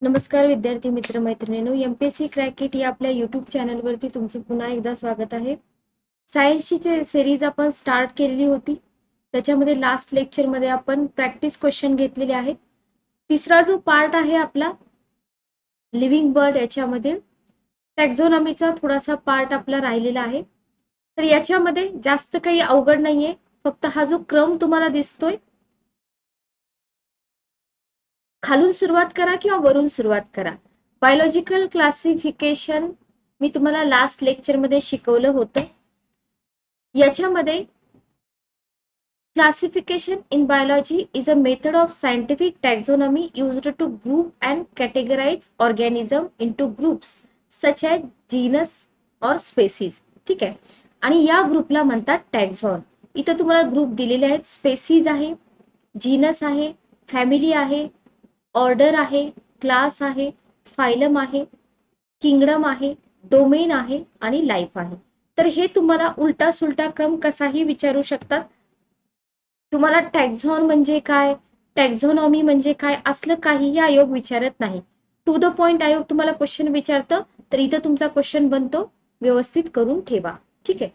नमस्कार विद्यार्थी मित्र मैत्रिणींनो, एमपीएससी क्रॅक इट या आपल्या युट्यूब चॅनलवरती तुमचं पुन्हा एकदा स्वागत आहे. सायन्सची सिरीज आपण स्टार्ट केलेली होती. त्याच्यामध्ये लास्ट लेक्चरमध्ये आपण प्रॅक्टिस क्वेश्चन घेतलेले आहेत. तिसरा जो पार्ट आहे आपला लिव्हिंग बर्ड, याच्यामध्ये टॅक्झॉनॉमीचा थोडासा पार्ट आपला राहिलेला आहे. तर याच्यामध्ये जास्त काही अवघड नाहीये, फक्त हा जो क्रम तुम्हाला दिसतोय, खालून सुरुवात करा किंवा वरून सुरुवात करा. बायोलॉजिकल क्लासिफिकेशन मी तुम्हाला लास्ट लेक्चरमध्ये शिकवलं होतं. याच्यामध्ये classification in biology is a method of scientific taxonomy used to group and categorize organism into groups such as genus और स्पेसीज. ठीक आहे, आणि या ग्रुपला म्हणतात टॅक्झॉन. इथं तुम्हाला ग्रुप दिलेले आहेत. स्पेसीज आहे, जीनस आहे, फॅमिली आहे, ऑर्डर आहे, क्लास आहे, फायलम आहे, किंगडम आहे, डोमेन आहे आणि लाईफ आहे. तर हे तुम्हाला उलटा सुलटा क्रम कसाही विचारू शकतात. तुम्हाला टॅक्झॉन म्हणजे काय, टॅक्झॉनॉमी म्हणजे काय, असलं काहीही आयोग विचारत नाही. टू द पॉइंट आयोग तुम्हाला क्वेश्चन विचारतं, तर इथं तुमचा क्वेश्चन बनतो. व्यवस्थित करून ठेवा. ठीक आहे,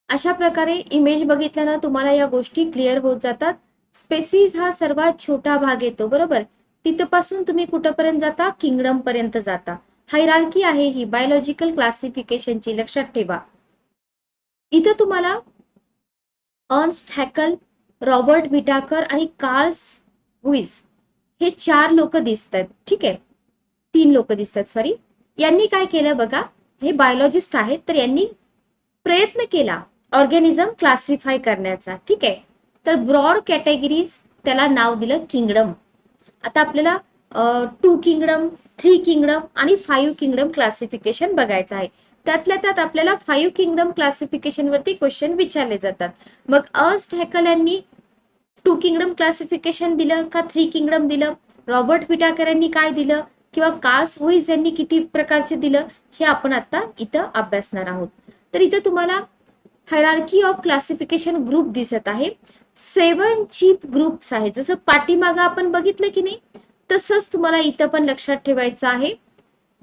अशा प्रकारे इमेज बघितल्यानं तुम्हाला या गोष्टी क्लिअर होत जातात. स्पेसीज हा सर्वात छोटा भाग येतो, बरोबर. तिथपासून तुम्ही कुठपर्यंत जाता, किंगडम पर्यंत जाता. हायरार्की आहे ही बायोलॉजिकल क्लासिफिकेशनची, लक्षात ठेवा. इथं तुम्हाला अर्न्स्ट हॅकल, रॉबर्ट विटाकर आणि कार्ल लुईस हे 4 लोक दिसतात. ठीक आहे, 3 लोक दिसतात, सॉरी. यांनी काय केलं बघा, हे बायोलॉजिस्ट आहेत, तर यांनी प्रयत्न केला ऑर्गॅनिझम क्लासिफाय करण्याचा. ठीक आहे, तर ब्रॉड कॅटेगरीज त्याला नाव दिलं किंगडम. आता आपल्याला 2 किंगडम, 3 किंगडम आणि 5 किंगडम क्लासिफिकेशन बघायचं आहे. त्यातल्या त्यात आपल्याला 5 किंगडम क्लासिफिकेशन वरती क्वेश्चन विचारले जातात. मग अर्न्स्ट हॅकल यांनी 2 किंगडम क्लासिफिकेशन दिलं का 3 किंगडम दिलं, रॉबर्ट विटाकर यांनी काय दिलं, किंवा कार्ल लुईस यांनी किती प्रकारचे दिलं, हे आपण आता इथं अभ्यासणार आहोत. तर इथं तुम्हाला हायरार्की ऑफ क्लासिफिकेशन ग्रुप दिसत आहे. 7 चीप ग्रुप्स आहेत. जसं पाठीमागं आपण बघितलं की नाही, तसंच तुम्हाला इथं पण लक्षात ठेवायचं आहे.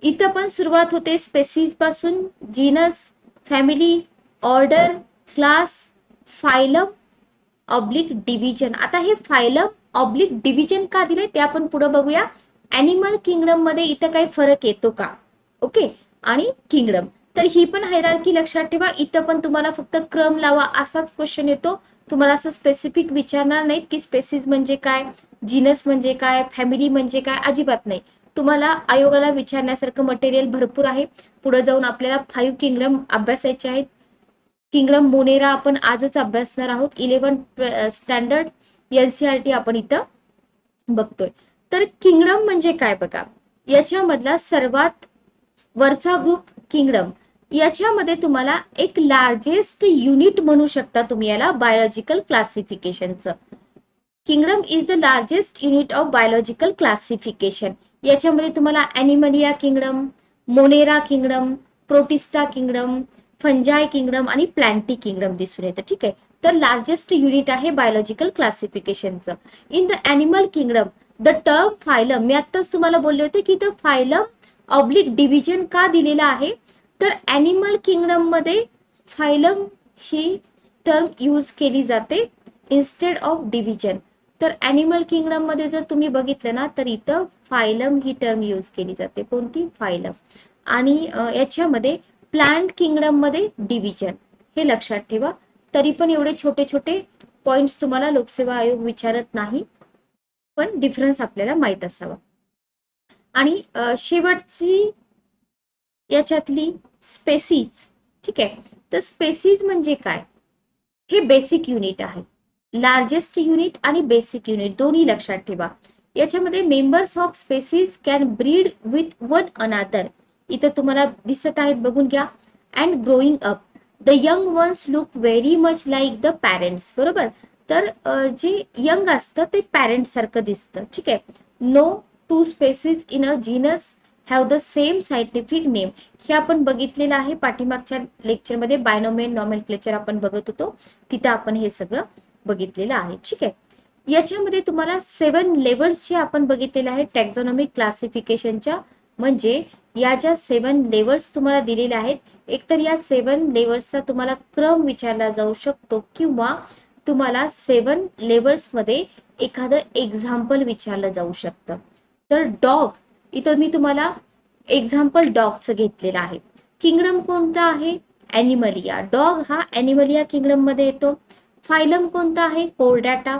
इथं पण सुरुवात होते स्पेसीज पासून, genus, family, order, class, phylum oblique division. आता हे फायलम ऑब्लिक डिव्हिजन का दिले ते आपण पुढे बघूया. ॲनिमल किंगडम मध्ये इथं काही फरक येतो का, ओके, आणि किंगडम. तर ही पण हायरार्की लक्षात ठेवा. इथं पण तुम्हाला फक्त क्रम लावा असाच क्वेश्चन येतो. तुम्हाला असं स्पेसिफिक विचारणार नाहीत की स्पेसीज म्हणजे काय, जीनस म्हणजे काय, फॅमिली म्हणजे काय, अजिबात नाही. तुम्हाला आयोगाला विचारण्यासारखं मटेरियल भरपूर आहे. पुढे जाऊन आपल्याला 5 किंगडम अभ्यासायचे आहेत. किंगडम मोनेरा आपण आजच अभ्यासणार आहोत. 11 स्टँडर्ड एनसीईआरटी आपण इथं बघतोय. तर किंगडम म्हणजे काय बघा, याच्यामधला सर्वात वरचा ग्रुप किंगडम. याच्यामध्ये तुम्हाला एक लार्जेस्ट युनिट म्हणू शकता तुम्ही याला बायोलॉजिकल क्लासिफिकेशनचं. Kingdom is the largest unit of biological classification. याच्यामध्ये तुम्हाला Animalia kingdom, Monera kingdom, Protista kingdom, Fungi kingdom आणि प्लांटी किंगडम दिसून येतं. ठीक आहे, तर लार्जेस्ट युनिट आहे बायोलॉजिकल क्लासिफिकेशनचं. In the animal kingdom the term phylum, मी आत्ताच तुम्हाला बोलले होते की द फायलम ऑब्लिक डिव्हिजन का दिलेला आहे, तर ॲनिमल किंगडम मध्ये फायलम ही टर्म यूज केली जाते इन्स्टेड ऑफ डिव्हिजन. तर ॲनिमल किंगडम मध्ये जर तुम्ही बघितलं ना, तर इथं फायलम ही टर्म यूज केली जाते. कोणती, फायलम. आणि याच्यामध्ये प्लांट किंगडम मध्ये डिव्हिजन, हे लक्षात ठेवा. तरी पण एवढे छोटे छोटे पॉइंट्स तुम्हाला लोकसेवा आयोग विचारत नाही, पण डिफरन्स आपल्याला माहित असावा. आणि शेवटची याच्यातली स्पेसीज. ठीक आहे, तर स्पेसीज म्हणजे काय, हे बेसिक युनिट आहे. लार्जेस्ट युनिट आणि बेसिक युनिट दोन्ही लक्षात ठेवा. याच्यामध्ये members of species can breed with one another. इथं तुम्हाला दिसत आहेत, बघून घ्या. And growing up the young ones look very much like the parents, बरोबर. तर जे यंग असतं ते पॅरेंट सारखं दिसतं. ठीक आहे, no two species in a genus have the same scientific name. हे आपण बघितलेलं आहे पाठीमागच्या लेक्चरमध्ये. बायनोमियल नॉमेनक्लेचर आपण बघत होतो, तिथं आपण हे सगळं बघितलेलं आहे. ठीक आहे, याच्यामध्ये तुम्हाला 7 लेवल्सचे आपण बघितलेले आहे टॅक्झॉनॉमिक क्लासिफिकेशनच्या. म्हणजे या ज्या 7 लेवल्स तुम्हाला दिलेल्या आहेत, एकतर या 7 लेवल्सचा तुम्हाला क्रम विचारला जाऊ शकतो किंवा तुम्हाला 7 लेवल्स मध्ये एखादं एक्झाम्पल विचारलं जाऊ शकतं. तर डॉग, इथं मी तुम्हाला एक्झाम्पल डॉगचं घेतलेलं आहे. किंगडम कोणता आहे? ॲनिमलिया. डॉग हा ॲनिमलिया किंगडम मध्ये येतो. फायलम कोणता आहे? कोर्डॅटा.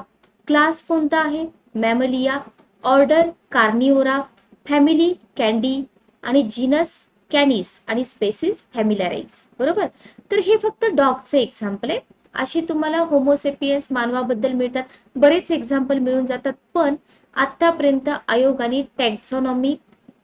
क्लास कोणता आहे? मॅमलिया. ऑर्डर कार्निओरा. फॅमिली कॅन्डी आणि जीनस कॅनिस आणि स्पेसिस फॅमिलॅरिज. बरोबर. तर हे फक्त डॉगचे एक्झाम्पल आहे. असे तुम्हाला होमोसेपियन्स मानवाबद्दल मिळतात, बरेच एक्झाम्पल मिळून जातात. पण आतापर्यंत आयोगाने टॅक्झॉनॉमिक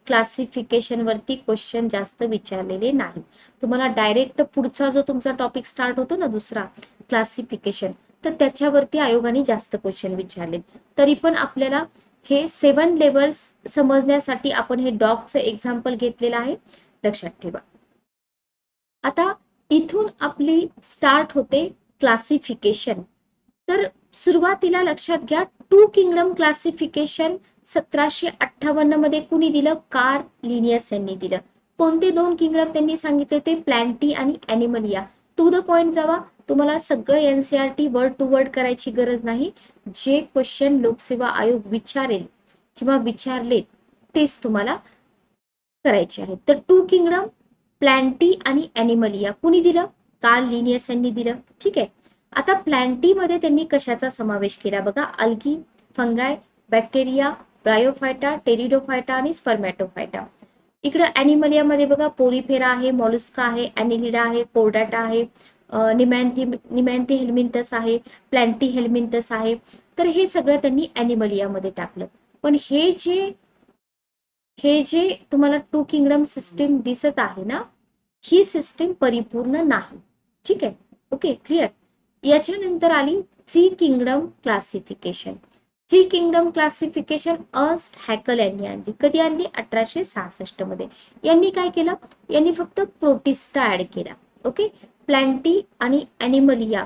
क्लासिफिकेशन वरती क्वेश्चन जास्त विचारलेले नाही. तुम्हाला डायरेक्ट पुढचा जो तुमचा टॉपिक स्टार्ट होतो ना, दुसरा क्लासिफिकेशन, तर त्याच्यावरती आयोगाने जास्त क्वेश्चन विचारले. तरी पण आपल्याला हे 7 लेवल्स समजण्यासाठी आपण हे डॉगचं एक्झाम्पल घेतलेलं आहे, लक्षात ठेवा. आता इथून आपली स्टार्ट होते क्लासिफिकेशन. तर सुरुवातीला लक्षात घ्या, टू किंगडम क्लासिफिकेशन 1758 मध्ये कुणी दिलं? कार्ल लिनियस यांनी दिलं. कोणते 2 किंगडम त्यांनी सांगितले? ते प्लॅन्टी आणि ॲनिमलिया. टू द पॉइंट जावा. तुम्हाला सगळं एनसीईआरटी वर्ड टू वर्ड करायची गरज नाही. जे क्वेश्चन लोकसेवा आयोग विचारेल किंवा विचारले तेच तुम्हाला करायचे आहेत. तर टू किंगडम, प्लॅन्टी आणि ॲनिमलिया कुणी दिलं? कार्ल लिनियस यांनी दिलं. ठीक आहे. आता प्लॅन्टी मध्ये त्यांनी कशाचा समावेश केला बघा? अल्गी, फंगाय, बॅक्टेरिया, ब्रायोफायटा, टेरिडोफायटा आणि स्पर्मॅटोफायटा. इकडे ॲनिमलिया मध्ये बघा, पोरीफेरा आहे, मॉलुस्का आहे, ॲनिलिडा आहे, कोर्डाटा आहे, निमॅन्थी हेल्मिंथस आहे, प्लॅन्टी हेल्मिंथस आहे. तर हे सगळं त्यांनी ॲनिमलिया मध्ये टाकलं. पण हे जे तुम्हाला टू किंगडम सिस्टीम दिसत आहे ना, ही सिस्टीम परिपूर्ण नाही. ठीक आहे. Okay, clear. याच्यानंतर आली three kingdom classification. Three kingdom classification Ernst Haeckel यांनी आणली. कधी आणली? 1866 मध्ये. यांनी काय केलं? यांनी फक्त प्रोटिस्टा ऍड केला. ओके. प्लॅन्टी आणि ॲनिमलिया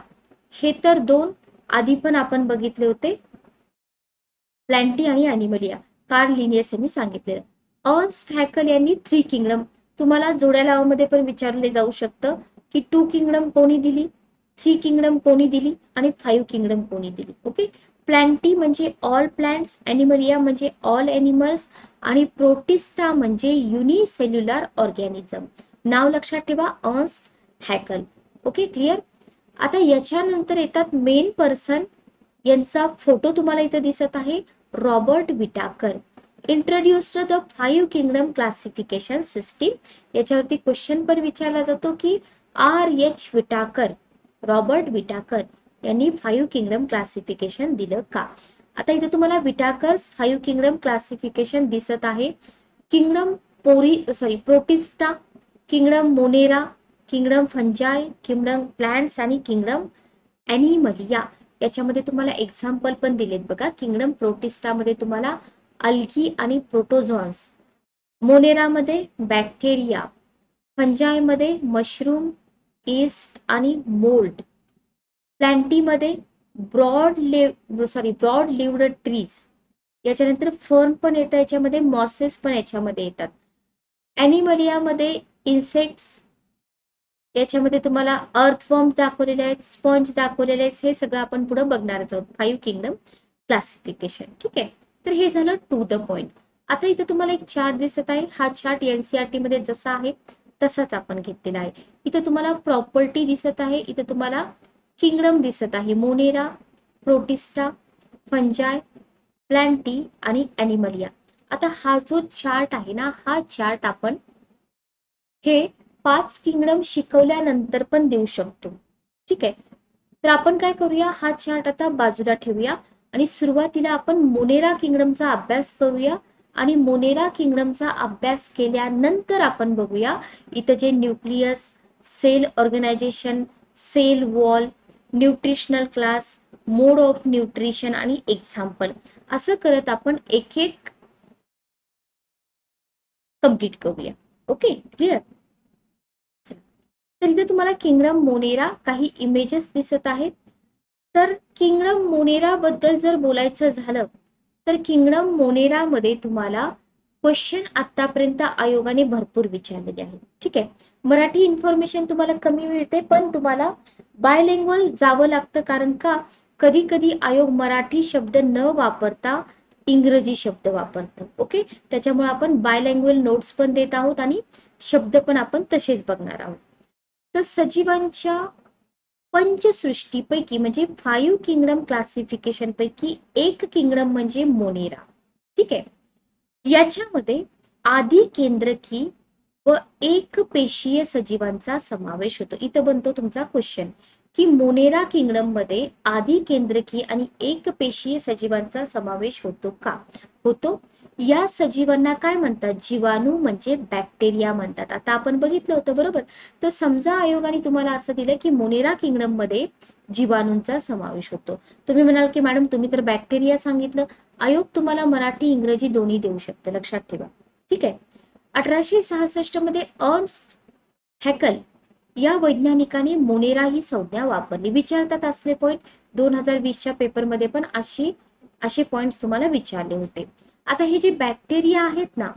हे तर 2 आधी पण आपण बघितले होते. प्लॅन्टी आणि ॲनिमलिया कार्ल लिनियस यांनी सांगितलेलं. अर्स्ट हॅकल यांनी थ्री किंगडम. तुम्हाला जोड्या लावामध्ये पण विचारले जाऊ शकतं की टू किंगडम कोणी दिली, थ्री किंगडम कोणी दिली आणि 5 किंगडम कोणी दिली. ओके. प्लॅन्टी म्हणजे ऑल प्लांट्स, ॲनिमलिया म्हणजे ऑल ॲनिमल्स आणि प्रोटिस्टा म्हणजे युनिसेल्युलर ऑर्गॅनिझम. नाव लक्षात ठेवा, अर्स्ट हॅकल. Okay, clear. आता याच्यानंतर येतात मेन पर्सन. यांचा फोटो तुम्हाला इथे दिसत आहे, Robert Whittaker. Introduced the 5 kingdom classification system. याच्यावरती क्वेश्चन पण विचारला जातो की R.H. विटाकर, रॉबर्ट विटाकर यांनी 5 किंगडम क्लासिफिकेशन दिलं का? आता इथे तुम्हाला विटाकर्स 5 किंगडम क्लासिफिकेशन दिसत आहे. Kingdom Protista, kingdom Monera, kingdom Fungi, kingdom plants आणि किंगडम ॲनिमलिया. याच्यामध्ये तुम्हाला एक्झाम्पल पण दिलेत बघा. किंगडम प्रोटिस्टा मध्ये तुम्हाला अल्गी आणि प्रोटोझॉन्स, मोनेरामध्ये बॅक्टेरिया, फंजाय मध्ये मशरूम, ईस्ट आणि मोल्ड, प्लॅन्टीमध्ये ब्रॉड लिव्ड ट्रीज. याच्यानंतर फर्न पण येतं याच्यामध्ये, मॉसेस पण याच्यामध्ये येतात. ॲनिमलियामध्ये इन्सेक्ट्स, याच्यामध्ये तुम्हाला अर्थवर्म्स दाखवलेले आहेत, स्पंज दाखवलेले आहेत. हे सगळं आपण पुढे बघणारच आहोत. 5 किंगडम क्लासिफिकेशन. ठीक आहे. तर हे झालं टू द पॉइंट. आता इथे तुम्हाला एक चार्ट दिसत आहे. हा चार्ट एनसीईआरटी मध्ये जसा आहे तसाच आपण घेतलेला आहे. इथे तुम्हाला प्रॉपर्टी दिसत आहे, इथे तुम्हाला किंगडम दिसत आहे, मोनेरा, प्रोटिस्टा, फंजाय, प्लॅन्टी आणि ॲनिमलिया. आता हा जो चार्ट आहे ना, हा चार्ट आपण हे 5 किंगडम शिकवल्यानंतर पण देऊ शकतो. ठीक आहे. तर आपण काय करूया, हा चार्ट आता बाजूला ठेवूया आणि सुरुवातीला आपण मोनेरा किंगडमचा अभ्यास करूया. आणि मोनेरा किंगडमचा अभ्यास केल्यानंतर आपण बघूया इथं जे nucleus, cell organisation, cell wall, nutritional class, mode of nutrition आणि एक्झाम्पल, असं करत आपण एक एक कंप्लीट करूया. Okay, clear. तर इथे तुम्हाला किंगडम मोनेरा काही इमेजेस दिसत आहेत. तर किंगडम मोनेरा बद्दल जर बोलायचं झालं तर किंगडम मोनेरा मध्ये तुम्हाला क्वेश्चन आतापर्यंत आयोगाने भरपूर विचारलेले आहेत. ठीक आहे, मराठी इन्फॉर्मेशन तुम्हाला कमी मिळते पण तुम्हाला बायलिंग्वल जावं लागतं. कारण का कधी कधी आयोग मराठी शब्द न वापरता इंग्रजी शब्द वापरतं. ओके, त्याच्यामुळे आपण बायलँग्वेज नोट्स पण देत आहोत आणि शब्द पण आपण तसेच बघणार आहोत. तर सजीवांच्या पंचसृष्टीपैकी म्हणजे 5 किंगडम क्लासिफिकेशन पैकी एक किंगडम म्हणजे मोनेरा. ठीक आहे, याच्यामध्ये आधी केंद्रकी व एक पेशीय सजीवांचा समावेश होतो. इथं बनतो तुमचा क्वेश्चन की मोनेरा किंगडम मध्ये आधी केंद्रकी आणि एक पेशीय सजीवांचा समावेश होतो का? होतो. या सजीवांना काय म्हणतात? जीवाणू म्हणजे बॅक्टेरिया म्हणतात. आता आपण बघितलं होतं बरोबर. तर समजा आयोगाने तुम्हाला असं दिलं की मोनेरा किंगडम मध्ये जीवाणूंचा समावेश होतो. तुम्ही म्हणाल की मॅडम तुम्ही तर बॅक्टेरिया सांगितलं. आयोग तुम्हाला मराठी इंग्रजी दोन्ही देऊ शकते, लक्षात ठेवा. ठीक आहे, 1866 मध्ये अर्न्स्ट हॅकल या वैज्ञानिकाने मोनेरा ही संज्ञा वापरली. विचारतात असले पॉइंट 2020च्या पेपरमध्ये पण असे पॉइंट तुम्हाला विचारले होते. आता हे जे बॅक्टेरिया आहेत ना,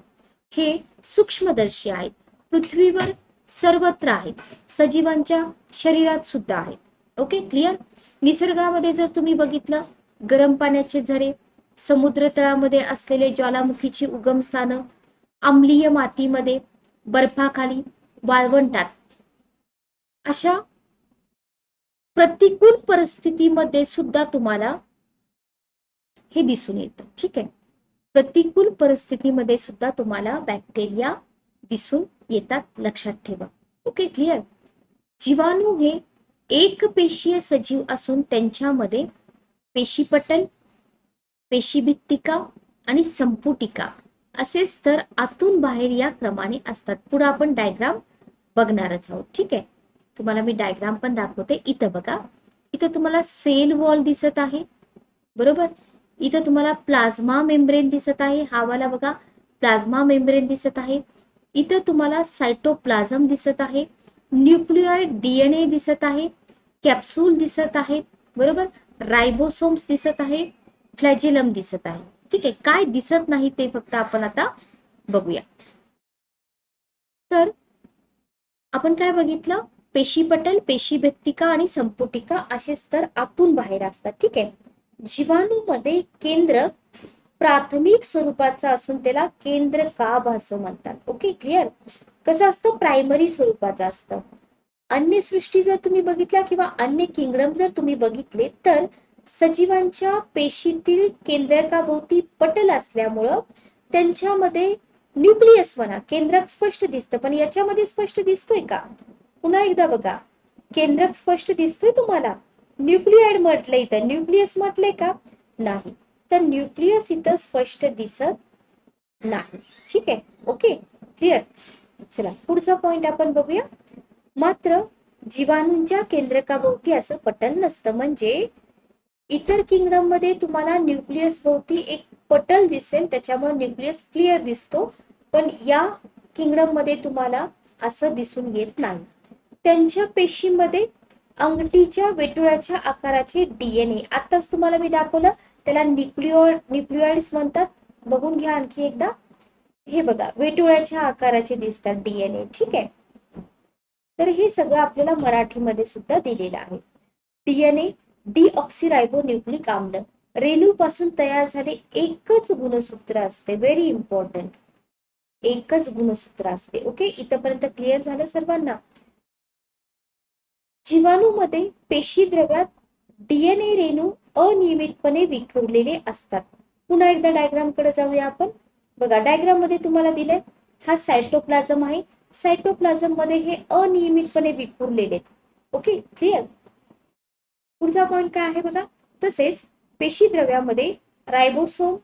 हे सूक्ष्मदर्शी आहेत. पृथ्वीवर सर्वत्र आहेत, सजीवांच्या शरीरात सुद्धा आहेत. Okay, clear. निसर्गामध्ये जर तुम्ही बघितलं, गरम पाण्याचे झरे, समुद्र तळामध्ये असलेले ज्वालामुखीची उगमस्थानं, आम्लीय मातीमध्ये, बर्फाखाली, वाळवंटात, अशा प्रतिकूल परिस्थितीमध्ये सुद्धा तुम्हाला हे दिसून येतं. ठीक आहे, प्रतिकूल परिस्थितीमध्ये सुद्धा तुम्हाला बॅक्टेरिया दिसून येतात, लक्षात ठेवा. Okay, clear. जीवाणू हे एकपेशीय सजीव असून त्यांच्यामध्ये पेशीपटल, पेशीभित्तिका आणि संपुटिका असे स्तर आतून बाहेर या क्रमाने असतात. पुढे आपण डायग्राम बघणारच आहोत. ठीक आहे, तुम्हाला मी डायग्राम पण दाखवते. इथं बघा, इथं तुम्हाला सेल वॉल दिसत आहे बरोबर. इथं तुम्हाला प्लाझ्मा मेम्ब्रेन दिसत आहे, हा वाला बघा प्लाझ्मा मेम्ब्रेन दिसत आहे. इथं तुम्हाला सायटोप्लाझम दिसत आहे, न्यूक्लिऑइड डीएनए दिसत आहे, कॅप्सूल दिसत आहे बरोबर, रायबोसोम्स दिसत आहे, फ्लॅजेलम दिसत आहे. ठीक आहे, काय दिसत नाही ते फक्त आपण आता बघूया. तर आपण काय बघितलं? पेशीपटल, पेशीभित्तिका आणि संपुटिका असे स्तर आतून बाहेर असतात. ठीक आहे, जीवाणूमध्ये केंद्र प्राथमिक स्वरूपाचा असून त्याला केंद्रकाभ असं म्हणतात. Okay, clear. कसं असतं? प्रायमरी स्वरूपाचं असतं. अन्य सृष्टी जर तुम्ही बघितल्या किंवा अन्य किंगडम जर तुम्ही बघितले तर सजीवांच्या पेशीतील केंद्रकाभोवती पटल असल्यामुळं त्यांच्यामध्ये न्यूक्लियस म्हणा, केंद्रक स्पष्ट दिसतं. पण याच्यामध्ये स्पष्ट दिसतोय का? पुन्हा एकदा बघा, केंद्रक स्पष्ट दिसतोय तुम्हाला? न्यूक्लिऑइड म्हटलंय, इथं न्यूक्लियस म्हटलंय का? नाही. तर न्यूक्लियस इथं स्पष्ट दिसत नाही. ठीक आहे, ओके, क्लिअर. चला पुढचा पॉइंट आपण बघूया. मात्र जीवाणूंच्या केंद्रकाभोवती असं पटल नसतं. म्हणजे इतर किंगडम मध्ये तुम्हाला न्यूक्लियस भोवती एक पटल दिसेल, त्याच्यामुळे न्यूक्लियस क्लिअर दिसतो. पण या किंगडम मध्ये तुम्हाला असं दिसून येत नाही. त्यांच्या पेशीमध्ये अंगठीच्या वेटुळाच्या आकाराचे डीएनए, आताच तुम्हाला मी दाखवलं, त्याला न्यूक्लिऑइड्स म्हणतात. बघून घ्या आणखी एकदा. हे बघा, वेटुळाच्या आकाराचे दिसतात डीएनए. ठीक आहे, तर हे सगळं आपल्याला मराठीमध्ये सुद्धा दिलेलं आहे. डीएनए डीऑक्सिरायबोन्यूक्लिक आम्ल रेणूपासून तयार झाले एकच गुणसूत्र असते. व्हेरी इम्पॉर्टंट, एकच गुणसूत्र असते. ओके, इथपर्यंत क्लिअर झालं सर्वांना? जीवाणूमध्ये पेशी द्रव्यात डीएनए रेणू अनियमितपणे विखुरलेले असतात. पुन्हा एकदा डायग्राम कडे जाऊया आपण. बघा, डायग्राम मध्ये तुम्हाला दिलंय, हा सायटोप्लाझम आहे. सायटोप्लाझम मध्ये हे अनियमितपणे विखुरलेले. Okay, clear. पुढचा पॉइंट काय आहे बघा. तसेच पेशी द्रव्यामध्ये रायबोसोम,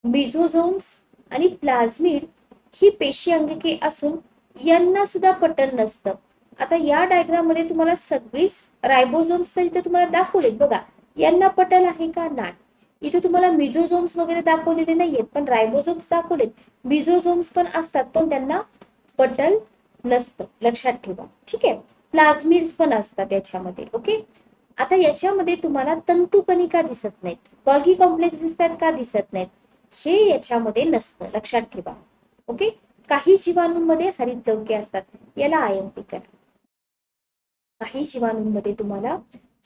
मिझोझोम्स आणि प्लाझमिड ही पेशी अंगके असून यांना सुद्धा पटल नसतं. आता या डायग्राम मध्ये तुम्हाला सगळीच रायबोझोम्स इथे तुम्हाला दाखवलेत बघा. यांना पटल आहे का? नाही. इथे तुम्हाला मिझोझोम्स वगैरे दाखवलेले नाहीयेत, पण रायबोझोम्स दाखवलेत. मिझोझोम्स पण असतात, पण त्यांना पटल नसतं, लक्षात ठेवा. ठीक आहे, प्लाझमिड्स पण असतात याच्यामध्ये. ओके, आता याच्यामध्ये तुम्हाला तंतुकणिका दिसत नाहीत, गॉल्गी कॉम्प्लेक्स दिसतात का, दिसत नाहीत, हे याच्यामध्ये नसतं, लक्षात ठेवा. ओके. काही जीवाणूंमध्ये हरितद्रव्ये असतात, याला आयएमपी करा. काही जीवाणूंमध्ये तुम्हाला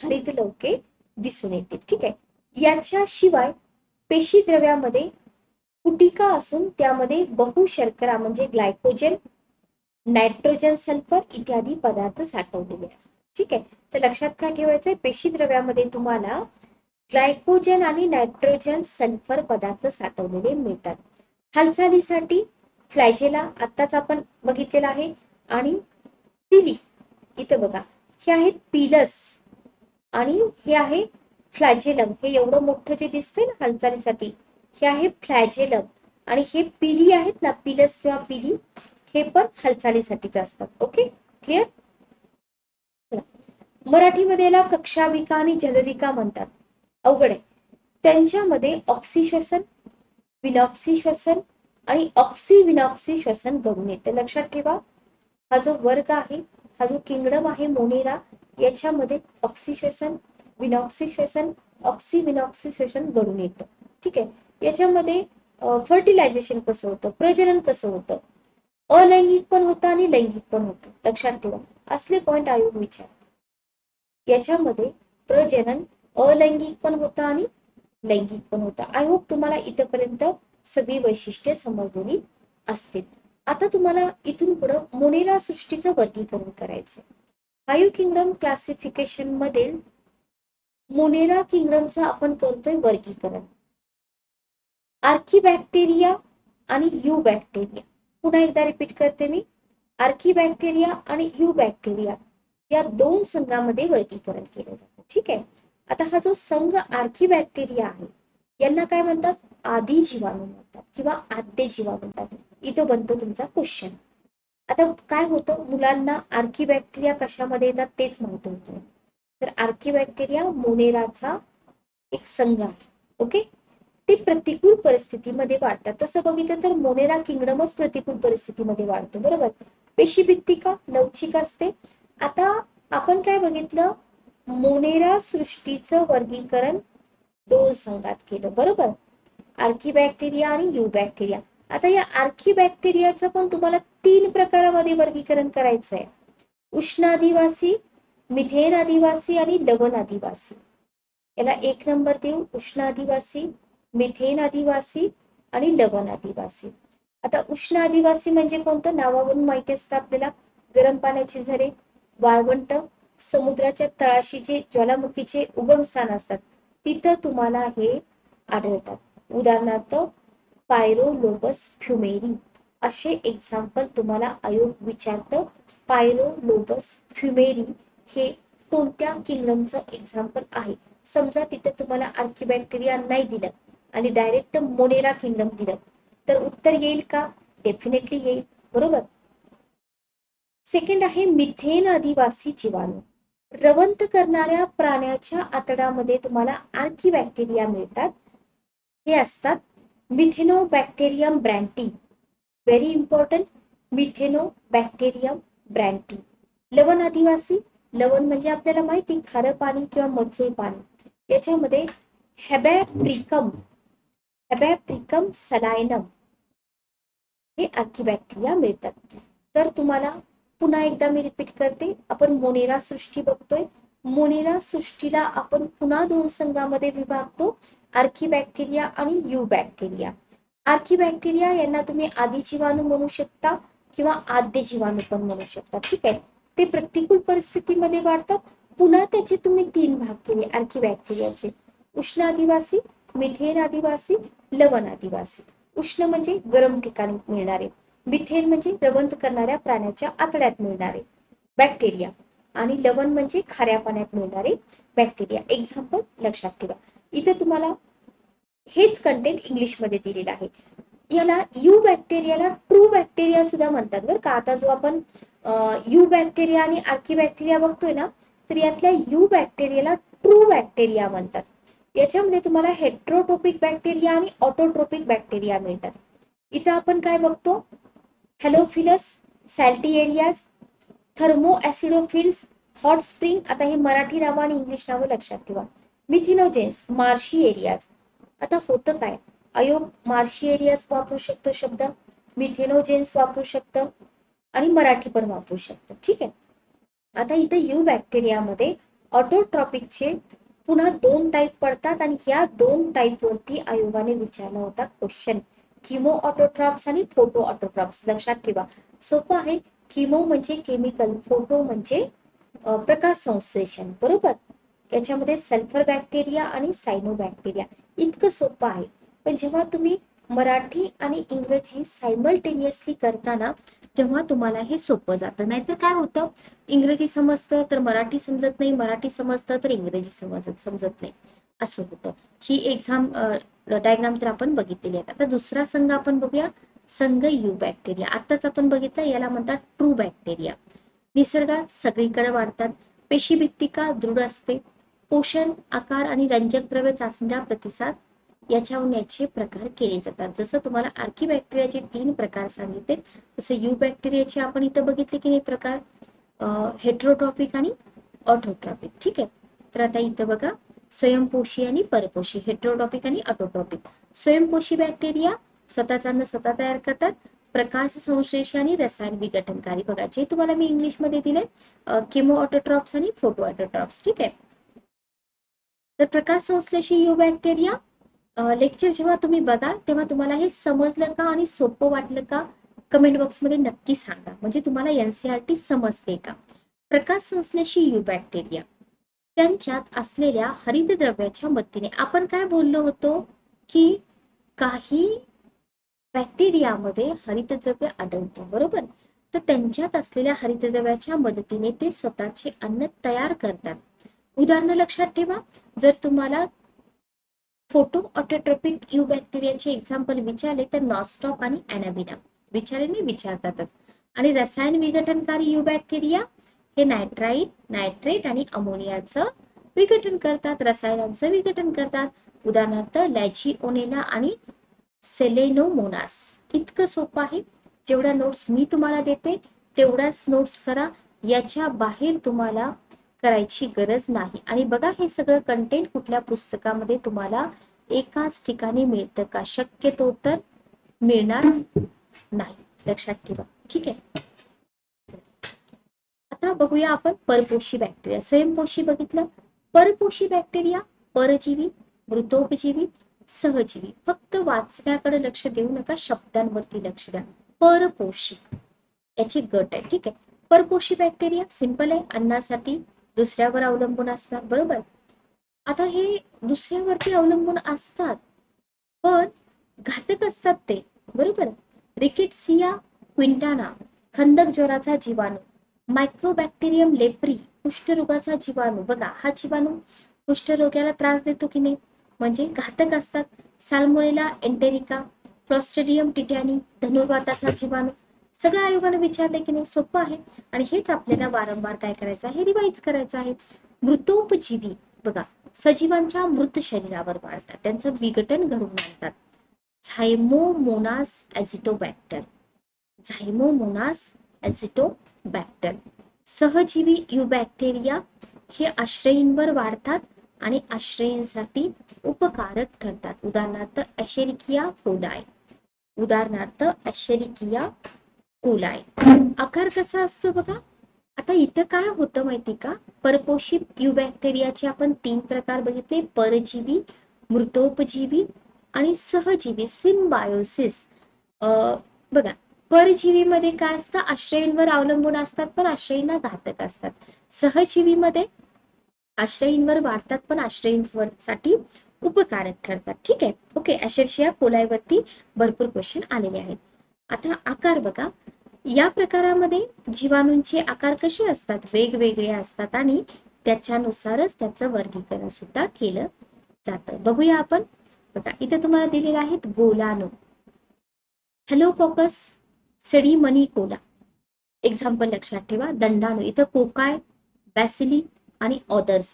हरितद्रव्ये दिसून येतील. ठीक आहे. याच्याशिवाय पेशी द्रव्यामध्ये कुटिका असून त्यामध्ये बहुशर्करा म्हणजे ग्लायकोजन, नायट्रोजन, सल्फर इत्यादी पदार्थ साठवलेले असतात. ठीक आहे. तर लक्षात काय ठेवायचंय, पेशी द्रव्यामध्ये तुम्हाला ग्लायकोजन आणि नायट्रोजन, सल्फर पदार्थ साठवलेले मिळतात. हालचालीसाठी फ्लॅजेला आत्ताच आपण बघितलेला आहे, आणि पिली, इथं बघा, हे आहेत पिलस आणि हे आहे फ्लॅजेलम. हे एवढं मोठं जे दिसतंय ना हालचालीसाठी, हे आहे फ्लॅजेलम, आणि हे पिली आहेत ना, पिलस किंवा पिली, हे पण हालचालीसाठीच असतात. Okay, clear. मराठीमध्ये याला कक्षाविका आणि जलरिका म्हणतात, अवघड आहे. त्यांच्यामध्ये ऑक्सी श्वसन, विनॉक्सी श्वसन आणि ऑक्सी विनॉक्सी श्वसन घडून येते. लक्षात ठेवा, हा जो वर्ग आहे, हा जो किंगडम आहे मोनेरा, याच्यामध्ये ऑक्सी श्वसन, विनॉक्सी श्वसन, ऑक्सी विनॉक्सी श्वसन घडून येतं. ठीक आहे. याच्यामध्ये फर्टिलायझेशन कसं होतं, प्रजनन कसं होतं, अलैंगिक पण होतं आणि लैंगिक पण होतं. लक्षात ठेवा, असले पॉइंट आयोग विचार. याच्यामध्ये प्रजनन अलैंगिक पण होतं आणि लैंगिक पण होतं. आय होप तुम्हाला इथपर्यंत सगळी वैशिष्ट्ये समजलेली असतील. आता तुम्हाला इथून पुढे मोनेरा सृष्टीचं वर्गीकरण करायचं. फाईव्ह किंगडम क्लासिफिकेशन मध्ये मोनेरा किंगडमचं आपण करतोय वर्गीकरण. आर्किबॅक्टेरिया आणि यू बॅक्टेरिया. पुन्हा एकदा रिपीट करते मी, आर्किबॅक्टेरिया आणि यू बॅक्टेरिया या दोन संघामध्ये वर्गीकरण केलं जातं. ठीक आहे. आता हा जो संघ आर्किबॅक्टेरिया आहे, यांना काय म्हणतात, आदी जीवाणू म्हणतात किंवा आद्य जीवाणू म्हणतात. इथं बनतो तुमचा क्वेश्चन. आता काय होतं, मुलांना आर्किबॅक्टेरिया कशामध्ये येतात तेच माहित होतं. तर आर्किबॅक्टेरिया मोनेराचा एक संघ आहे. ओके. ते प्रतिकूल परिस्थितीमध्ये वाढतात. तसं बघितलं तर मोनेरा किंगडमच प्रतिकूल परिस्थितीमध्ये वाढतो, बरोबर. पेशीभित्तिका लवचिक असते. आता आपण काय बघितलं, मोनेरा सृष्टीचं वर्गीकरण दोन संघात केलं, बरोबर, आर्किबॅक्टेरिया आणि यू बॅक्टेरिया. आता या आर्किबॅक्टेरियाचं पण तुम्हाला तीन प्रकारामध्ये वर्गीकरण करायचं आहे, उष्ण मिथेन आदिवासी आणि लवण आदिवासी. याला एक नंबर देऊ, उष्ण आदिवासी, मिथेन आदिवासी आणि लवण आदिवासी. आता उष्ण आदिवासी म्हणजे कोणतं, नावावरून माहिती असतं आपल्याला, गरम पाण्याचे झरे, वाळवंट, समुद्राच्या तळाशी जे ज्वालामुखीचे उगमस्थान असतात, तिथं तुम्हाला हे आढळतात. उदाहरणार्थ पायरोलोबस फ्युमेरी, असे एक्झाम्पल तुम्हाला आयोग विचारतं. पायरोलोबस फ्युमेरी हे कोणत्या किंगडमचं एक्झाम्पल आहे. समजा तिथे तुम्हाला आर्किबॅक्टेरिया नाही दिलं आणि डायरेक्ट मोनेरा किंगडम दिलं, तर उत्तर येईल का, डेफिनेटली येईल, बरोबर. सेकंड आहे मिथेन आदिवासी जीवाणू. रवंथ करणाऱ्या प्राण्याच्या आतड्यामध्ये तुम्हाला आर्किबॅक्टेरिया मिळतात. हे असतात मिथेनोबॅक्टेरियम ब्रँटी, व्हेरी इम्पॉर्टंट, मिथेनोबॅक्टेरियम ब्रँटी. लवण आदिवासी, लवण म्हणजे आपल्याला माहिती खारं पाणी किंवा मजूर पाणी, याच्यामध्ये हॅबॅप्रिकम, हॅबॅप्रिकम सलायनम हे आर्किबॅक्टेरिया मिळतात. तर तुम्हाला पुन्हा एकदा मी रिपीट करते, आपण मोनेरा सृष्टी बघतोय. मोनेरा सृष्टीला आपण पुन्हा दोन संघामध्ये विभागतो, आर्किबॅक्टेरिया आणि यू बॅक्टेरिया. आर्किबॅक्टेरिया यांना तुम्ही आदी जीवाणू म्हणू शकता किंवा आद्य जीवाणू पण म्हणू शकता. ठीक आहे. ते प्रतिकूल परिस्थितीमध्ये वाढतात. पुन्हा त्याचे तुम्ही तीन भाग केले आर्किबॅक्टेरियाचे, उष्ण आदिवासी, मिथेन आदिवासी, लवण आदिवासी. उष्ण म्हणजे गरम ठिकाणी मिळणारे, मिथेन म्हणजे रवंथ करणाऱ्या प्राण्याच्या आतड्यात मिळणारे बॅक्टेरिया, आणि लवण म्हणजे खाऱ्या पाण्यात मिळणारे बॅक्टेरिया. एक्झाम्पल लक्षात ठेवा. इथे तुम्हाला हेच कंटेंट इंग्लिश मध्ये दिलेलं आहे. याला यू बॅक्टेरियाला ट्रू बॅक्टेरिया सुद्धा म्हणतात, बरं का. आता जो आपण यू बॅक्टेरिया आणि आर्किबॅक्टेरिया बघतोय ना, तर यातल्या यू बॅक्टेरियाला ट्रू बॅक्टेरिया म्हणतात. याच्यामध्ये तुम्हाला हेट्रोट्रोपिक बॅक्टेरिया आणि ऑटोट्रोपिक बॅक्टेरिया मिळतात. इथं आपण काय बघतो, हॅलोफिलस, सॅल्टिएरियाज, थर्मोॲसिडोफिल्स हॉट स्प्रिंग, आता हे मराठी नावं आणि इंग्लिश नावं लक्षात ठेवा. मिथिनोजेन्स, मार्शी एरियाज. आता होतं काय, अयोग मार्शी एरियाज वापरू शकतो शब्द, मिथेनोजेन्स वापरू शकतं आणि मराठी पण वापरू शकतं. ठीक आहे. आता इथे यू बॅक्टेरियामध्ये ऑटोट्रॉपिकचे पुन्हा 2 टाईप पडतात आणि या 2 टाईप वरती आयोगाने विचारला होता क्वेश्चन. किमो ऑटोट्रॉप्स आणि फोटो ऑटोट्रॉप्स. लक्षात ठेवा, सोपं आहे. किमो म्हणजे केमिकल, फोटो म्हणजे प्रकाश संश्लेषण, बरोबर. याच्यामध्ये सल्फर बॅक्टेरिया आणि सायनो बॅक्टेरिया. इतकं सोपं आहे. पण जेव्हा तुम्ही मराठी आणि इंग्रजी सायमल्टेनियसली करताना तेव्हा तुम्हाला हे सोपं जातं. नाहीतर काय होतं, इंग्रजी समजतं तर मराठी समजत नाही, मराठी समजतं तर इंग्रजी समजत नाही, असं होतं. ही एक्झाम डायग्राम तर आपण बघितलेली आहे. आता दुसरा संघ आपण बघूया, संघ यू बॅक्टेरिया. आताच आपण बघितलं, याला म्हणतात ट्रू बॅक्टेरिया. निसर्गात सगळीकडे वाढतात, पेशीभित्तिका दृढ असते, पोषण, आकार आणि रंजक द्रव्य चाचण्या प्रतिसाद याच्याहून याचे प्रकार केले जातात. जसं तुम्हाला आर्किबॅक्टेरियाचे 3 प्रकार सांगितले, तसं यू बॅक्टेरियाचे आपण इथं बघितले की नाही प्रकार, हेट्रोट्रॉपिक आणि ऑटोट्रॉपिक. ठीक आहे. तर आता इथं बघा, स्वयंपोषी आणि परपोषी, हेट्रोट्रॉपिक आणि ऑटोट्रॉपिक. स्वयंपोषी बॅक्टेरिया स्वतःचा अन्न स्वतः तयार करतात, प्रकाश संश्लेषण आणि रसायन विघटनकारी. बघा, जे तुम्हाला मी इंग्लिश मध्ये दिले, किमो ऑटोट्रॉप्स आणि फोटो ऑटोट्रॉप्स. ठीक आहे. तर प्रकाश संश्लेषी यू बॅक्टेरिया लेक्चर जेव्हा तुम्ही बघाल तेव्हा तुम्हाला हे समजलं का आणि सोपं वाटलं का, कमेंट बॉक्स मध्ये नक्की सांगा, म्हणजे तुम्हाला एनसीईआरटी समजते का. प्रकाश संश्लेषी यू बॅक्टेरिया त्यांच्यात असलेल्या हरितद्रव्याच्या मदतीने, आपण काय बोललो होतो की काही बॅक्टेरियामध्ये हरितद्रव्य आढळतं, बरोबर. तर त्यांच्यात असलेल्या हरितद्रव्याच्या मदतीने ते स्वतःचे अन्न तयार करतात. उदाहरण लक्षात ठेवा, जर तुम्हाला फोटो ऑटोट्रॉपिक यू बॅक्टेरियाचे एक्झाम्पल विचारले तर नॉस्टॉक आणि अॅनाबिना विचारले नाही, विचारतातच. आणि रसायन विघटनकारी यू बॅक्टेरिया हे नायट्रेट आणि अमोनियाचं विघटन करतात, रसायनांचं विघटन करतात. उदाहरणार्थ लॅजिओनेला आणि सेलेनोमोनास. इतकं सोपं आहे. जेवढ्या नोट्स मी तुम्हाला देते तेवढ्याच नोट्स करा, याच्या बाहेर तुम्हाला करायची गरज नाही. आणि बघा, हे सगळं कंटेंट कुठल्या पुस्तकामध्ये तुम्हाला एकाच ठिकाणी मिळतं का, शक्यतो तर मिळणार नाही, लक्षात ठेवा. ठीक आहे. आता बघूया आपण परपोषी बॅक्टेरिया. स्वयंपोषी बघितलं. परपोषी बॅक्टेरिया परजीवी, मृतोपजीवी, सहजीवी. फक्त वाचण्याकडे लक्ष देऊ नका, शब्दांवरती लक्ष द्या. परपोषी याची गट आहे. ठीक आहे. परपोषी बॅक्टेरिया सिंपल आहे, अन्नासाठी दुसऱ्यावर अवलंबून असतात, बरोबर. आता हे दुसऱ्यावरती अवलंबून असतात पण घातक असतात ते, बरोबर. रिकेट्सिया क्विंटाना खंदक ज्वराचा जीवाणू, मायक्रोबॅक्टेरियम लेप्री कुष्ठरोगाचा जीवाणू. बघा, हा जीवाणू कुष्ठरोग्याला त्रास देतो की नाही, म्हणजे घातक असतात. साल्मोनेला एंटेरिका, क्लॉस्ट्रिडियम टिटॅनी धनुर्वाताचा जीवाणू. सगळ्या आयोगाने विचारले की नाही, सोपं आहे. आणि हेच आपल्याला वारंवार काय करायचं आहे, रिवाइज करायचं आहे. मृतोपजीवी, बघा, सजीवांच्या मृत शरीरावर वाढतात, त्यांचं विघटन घडवून आणतात. झायमोमोनास ॲझिटोबॅक्टर, झायमोमोनास ॲझिटोबॅक्टर. सहजीवी यू बॅक्टेरिया हे आश्रयींवर वाढतात आणि आश्रयींसाठी उपकारक ठरतात. उदाहरणार्थ ॲशेरिकिया कोलाय, उदाहरणार्थ ॲशेरिकिया कोलाय. आकार कसा असतो बघा. आता इथं काय होतं माहिती का, परपोषी यू बॅक्टेरियाचे आपण 3 प्रकार बघितले, परजीवी, मृतोपजीवी आणि सहजीवी, सिम्बायोसिस. बघा, परजीवीमध्ये काय असतं, आश्रयींवर अवलंबून असतात पण आश्रयींना घातक असतात. सहजीवीमध्ये आश्रयींवर वाढतात पण आश्रयींसाठी उपकारक ठरतात. ठीक आहे. ओके, ॲशेरिकिया कोलायवरती भरपूर क्वेश्चन आलेले आहेत. आता आकार बघा, या प्रकारामध्ये जीवाणूंचे आकार कसे असतात, वेगवेगळे असतात आणि त्याच्यानुसारच त्याचं वर्गीकरण सुद्धा केलं जातं. बघूया आपण. बघा, इथे तुम्हाला दिलेले आहेत गोलाणू, हेलोकॉकस, सेडिमनीकोला. एक्झाम्पल लक्षात ठेवा. दंडाणू, इथं कोकाय, बॅसिली आणि ऑदर्स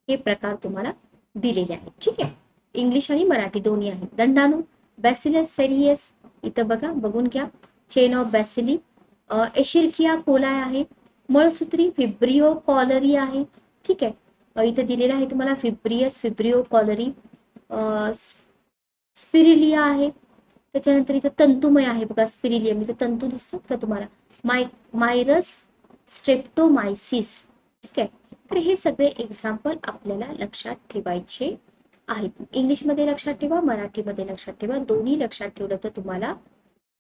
हे प्रकार तुम्हाला दिलेले आहेत. ठीक आहे. इंग्लिश आणि मराठी दोन्ही आहेत. दंडाणू बॅसिलस सेरियस, इथं बघा, बघून घ्या, चेन ऑफ बॅसिली. एशिरकिया कोलाय आहे. मळसूत्री फिब्रिओ कॉलरी आहे. ठीक आहे, इथे दिलेलं आहे तुम्हाला फिब्रियस, फिब्रिओ कॉलरी. स्पिरिलिया आहे. त्याच्यानंतर इथं तंतुमय आहे बघा, स्पिरिलियम, इथे तंतू दिसतात का तुम्हाला? मायरस स्ट्रेप्टोमायसिस. ठीक आहे, तर हे सगळे एक्झाम्पल आपल्याला लक्षात ठेवायचे आहेत. इंग्लिशमध्ये लक्षात ठेवा, मराठीमध्ये लक्षात ठेवा, दोन्ही लक्षात ठेवलं तर तुम्हाला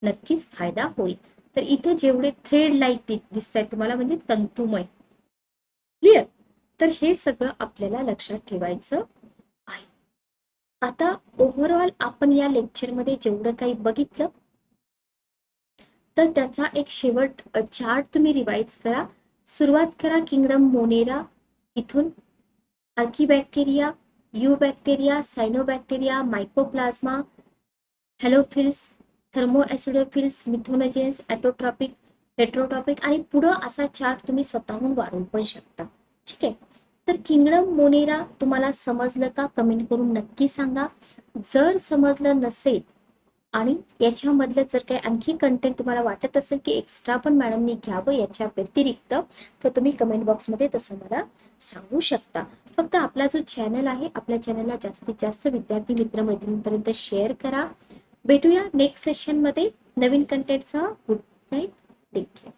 नक्कीच फायदा होईल. तर इथे जेवढे थ्रेड लाईक दिसत आहेत तुम्हाला म्हणजे तंतुमय. क्लिअर? तर हे सगळं आपल्याला लक्षात ठेवायचं आहे. आता ओव्हरऑल आपण या लेक्चरमध्ये जेवढं काही बघितलं तर त्याचा एक शेवट चार्ट तुम्ही रिवाइज करा. सुरुवात करा किंगडम मोनेरा इथून. आर्कीबॅक्टेरिया, युबॅक्टेरिया, सायनोबॅक्टेरिया, मायकोप्लाझ्मा, हॅलोफिल्स, थर्मोएसिडोफिल्स, मिथोनोजेन्स, ॲटोट्रॉपिक, हेट्रोट्रॉपिक आणि पुढं असा चार्ट तुम्ही स्वतःहून वाढवू पण शकता. ठीक आहे, तर किंगडम मोनेरा तुम्हाला समजलं का? कमेंट करून नक्की सांगा. जर समजलं नसेल आणि याच्यामधलं जर काही आणखी कंटेंट तुम्हाला वाटत असेल की एक्स्ट्रा पण मॅडमनी घ्यावं याच्या व्यतिरिक्त, तर तुम्ही कमेंट बॉक्समध्ये तसं मला सांगू शकता. फक्त आपला जो चॅनल आहे, आपल्या चॅनलला जास्तीत जास्त विद्यार्थी मित्र मैत्रिणींपर्यंत शेअर करा. भेटूया नेक्स्ट सेशन मध्ये नवीन कंटेंटसह. Good night, take care.